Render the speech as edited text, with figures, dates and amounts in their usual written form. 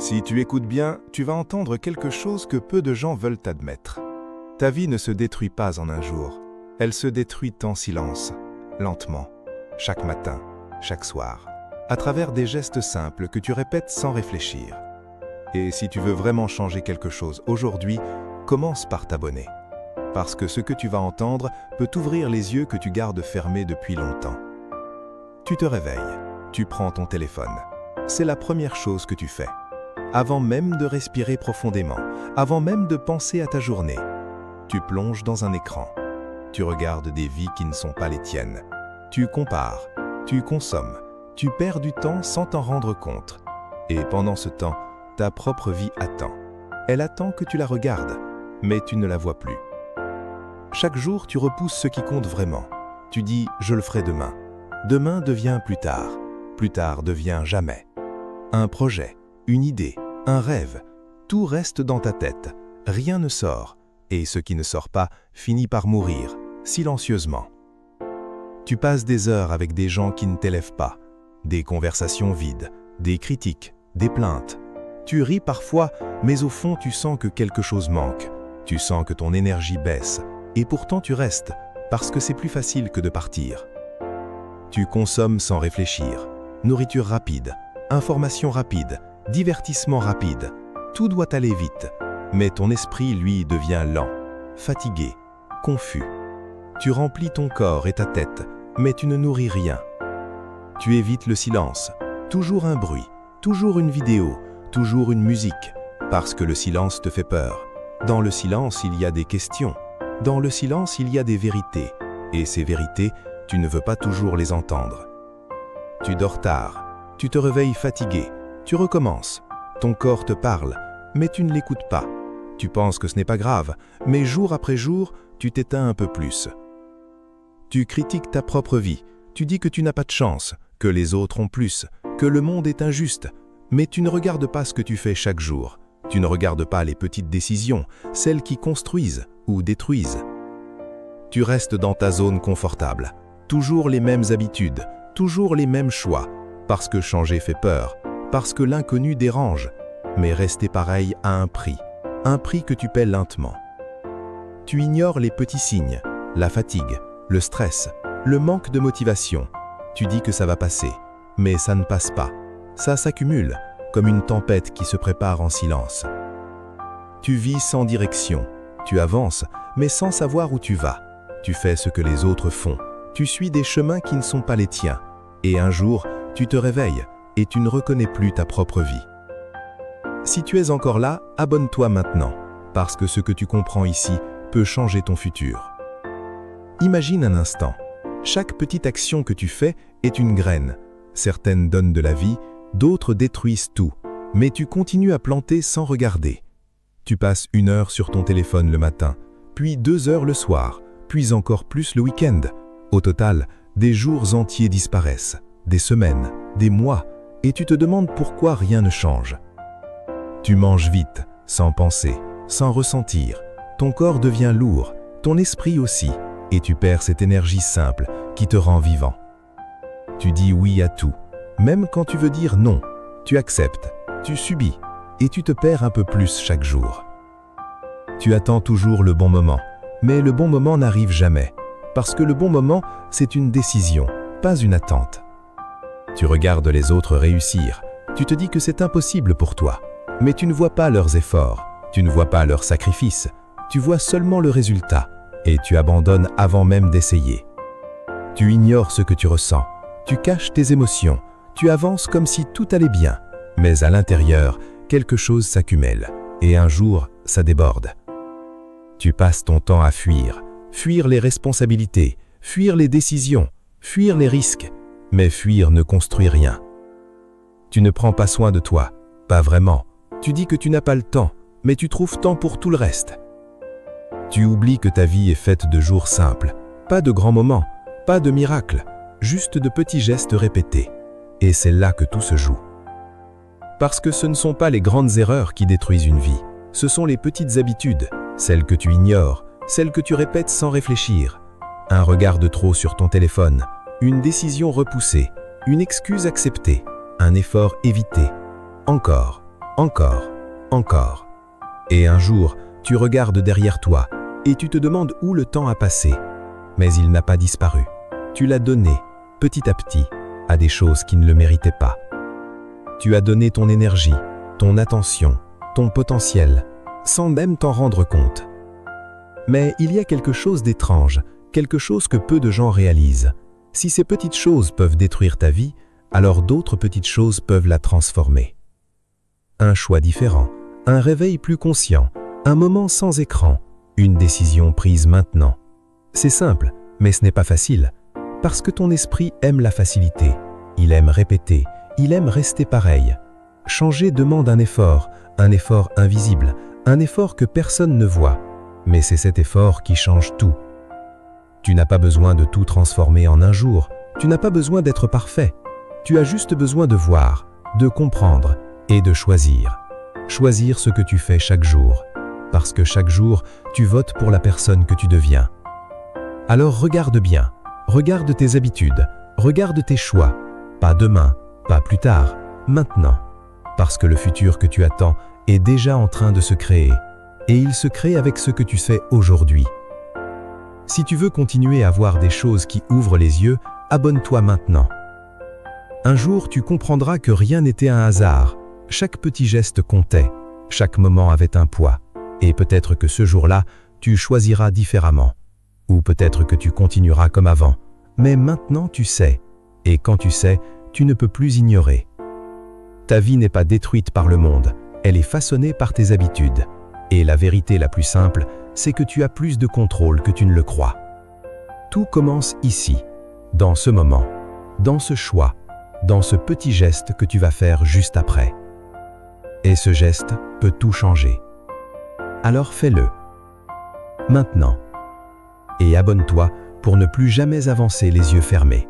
Si tu écoutes bien, tu vas entendre quelque chose que peu de gens veulent admettre. Ta vie ne se détruit pas en un jour. Elle se détruit en silence, lentement, chaque matin, chaque soir, à travers des gestes simples que tu répètes sans réfléchir. Et si tu veux vraiment changer quelque chose aujourd'hui, commence par t'abonner. Parce que ce que tu vas entendre peut t'ouvrir les yeux que tu gardes fermés depuis longtemps. Tu te réveilles, tu prends ton téléphone. C'est la première chose que tu fais. Avant même de respirer profondément, avant même de penser à ta journée, tu plonges dans un écran. Tu regardes des vies qui ne sont pas les tiennes. Tu compares, tu consommes, tu perds du temps sans t'en rendre compte. Et pendant ce temps, ta propre vie attend. Elle attend que tu la regardes, mais tu ne la vois plus. Chaque jour, tu repousses ce qui compte vraiment. Tu dis « je le ferai demain ». Demain devient plus tard devient jamais. Un projet, une idée, un rêve, tout reste dans ta tête. Rien ne sort, et ce qui ne sort pas finit par mourir, silencieusement. Tu passes des heures avec des gens qui ne t'élèvent pas, des conversations vides, des critiques, des plaintes. Tu ris parfois, mais au fond tu sens que quelque chose manque. Tu sens que ton énergie baisse, et pourtant tu restes, parce que c'est plus facile que de partir. Tu consommes sans réfléchir. Nourriture rapide, information rapide, divertissement rapide. Tout doit aller vite, mais ton esprit, lui, devient lent, fatigué, confus. Tu remplis ton corps et ta tête, mais tu ne nourris rien. Tu évites le silence, toujours un bruit, toujours une vidéo, toujours une musique, parce que le silence te fait peur. Dans le silence, il y a des questions. Dans le silence, il y a des vérités. Et ces vérités, tu ne veux pas toujours les entendre. Tu dors tard, tu te réveilles fatigué, tu recommences. Ton corps te parle, mais tu ne l'écoutes pas. Tu penses que ce n'est pas grave, mais jour après jour, tu t'éteins un peu plus. Tu critiques ta propre vie, tu dis que tu n'as pas de chance, que les autres ont plus, que le monde est injuste, mais tu ne regardes pas ce que tu fais chaque jour. Tu ne regardes pas les petites décisions, celles qui construisent ou détruisent. Tu restes dans ta zone confortable, toujours les mêmes habitudes, toujours les mêmes choix, parce que changer fait peur, parce que l'inconnu dérange, mais rester pareil a un prix que tu paies lentement. Tu ignores les petits signes, la fatigue, le stress, le manque de motivation. Tu dis que ça va passer, mais ça ne passe pas. Ça s'accumule, comme une tempête qui se prépare en silence. Tu vis sans direction, tu avances, mais sans savoir où tu vas. Tu fais ce que les autres font, tu suis des chemins qui ne sont pas les tiens. Et un jour, tu te réveilles et tu ne reconnais plus ta propre vie. Si tu es encore là, abonne-toi maintenant, parce que ce que tu comprends ici peut changer ton futur. Imagine un instant. Chaque petite action que tu fais est une graine. Certaines donnent de la vie, d'autres détruisent tout, mais tu continues à planter sans regarder. Tu passes 1 heure sur ton téléphone le matin, puis 2 heures le soir, puis encore plus le week-end. Au total, des jours entiers disparaissent, des semaines, des mois, et tu te demandes pourquoi rien ne change. Tu manges vite, sans penser, sans ressentir. Ton corps devient lourd, ton esprit aussi, et tu perds cette énergie simple qui te rend vivant. Tu dis oui à tout, même quand tu veux dire non. Tu acceptes, tu subis, et tu te perds un peu plus chaque jour. Tu attends toujours le bon moment, mais le bon moment n'arrive jamais, parce que le bon moment, c'est une décision, pas une attente. Tu regardes les autres réussir, tu te dis que c'est impossible pour toi, mais tu ne vois pas leurs efforts, tu ne vois pas leurs sacrifices, tu vois seulement le résultat, et tu abandonnes avant même d'essayer. Tu ignores ce que tu ressens, tu caches tes émotions, tu avances comme si tout allait bien, mais à l'intérieur, quelque chose s'accumule, et un jour, ça déborde. Tu passes ton temps à fuir les responsabilités, fuir les décisions, fuir les risques, mais fuir ne construit rien. Tu ne prends pas soin de toi, pas vraiment. Tu dis que tu n'as pas le temps, mais tu trouves temps pour tout le reste. Tu oublies que ta vie est faite de jours simples, pas de grands moments, pas de miracles, juste de petits gestes répétés. Et c'est là que tout se joue. Parce que ce ne sont pas les grandes erreurs qui détruisent une vie, ce sont les petites habitudes, celles que tu ignores, celles que tu répètes sans réfléchir. Un regard de trop sur ton téléphone, une décision repoussée, une excuse acceptée, un effort évité. Encore, Encore, encore. Et un jour, tu regardes derrière toi et tu te demandes où le temps a passé. Mais il n'a pas disparu. Tu l'as donné, petit à petit, à des choses qui ne le méritaient pas. Tu as donné ton énergie, ton attention, ton potentiel, sans même t'en rendre compte. Mais il y a quelque chose d'étrange, quelque chose que peu de gens réalisent. Si ces petites choses peuvent détruire ta vie, alors d'autres petites choses peuvent la transformer. Un choix différent, un réveil plus conscient, un moment sans écran, une décision prise maintenant. C'est simple, mais ce n'est pas facile, parce que ton esprit aime la facilité, il aime répéter, il aime rester pareil. Changer demande un effort invisible, un effort que personne ne voit, mais c'est cet effort qui change tout. Tu n'as pas besoin de tout transformer en un jour, tu n'as pas besoin d'être parfait, tu as juste besoin de voir, de comprendre et de choisir. Choisir ce que tu fais chaque jour, parce que chaque jour, tu votes pour la personne que tu deviens. Alors regarde bien, regarde tes habitudes, regarde tes choix, pas demain, pas plus tard, maintenant, parce que le futur que tu attends est déjà en train de se créer, et il se crée avec ce que tu fais aujourd'hui. Si tu veux continuer à voir des choses qui ouvrent les yeux, abonne-toi maintenant. Un jour, tu comprendras que rien n'était un hasard, chaque petit geste comptait, chaque moment avait un poids, et peut-être que ce jour-là, tu choisiras différemment. Ou peut-être que tu continueras comme avant, mais maintenant tu sais, et quand tu sais, tu ne peux plus ignorer. Ta vie n'est pas détruite par le monde, elle est façonnée par tes habitudes. Et la vérité la plus simple, c'est que tu as plus de contrôle que tu ne le crois. Tout commence ici, dans ce moment, dans ce choix, dans ce petit geste que tu vas faire juste après. Et ce geste peut tout changer. Alors fais-le. Maintenant. Et abonne-toi pour ne plus jamais avancer les yeux fermés.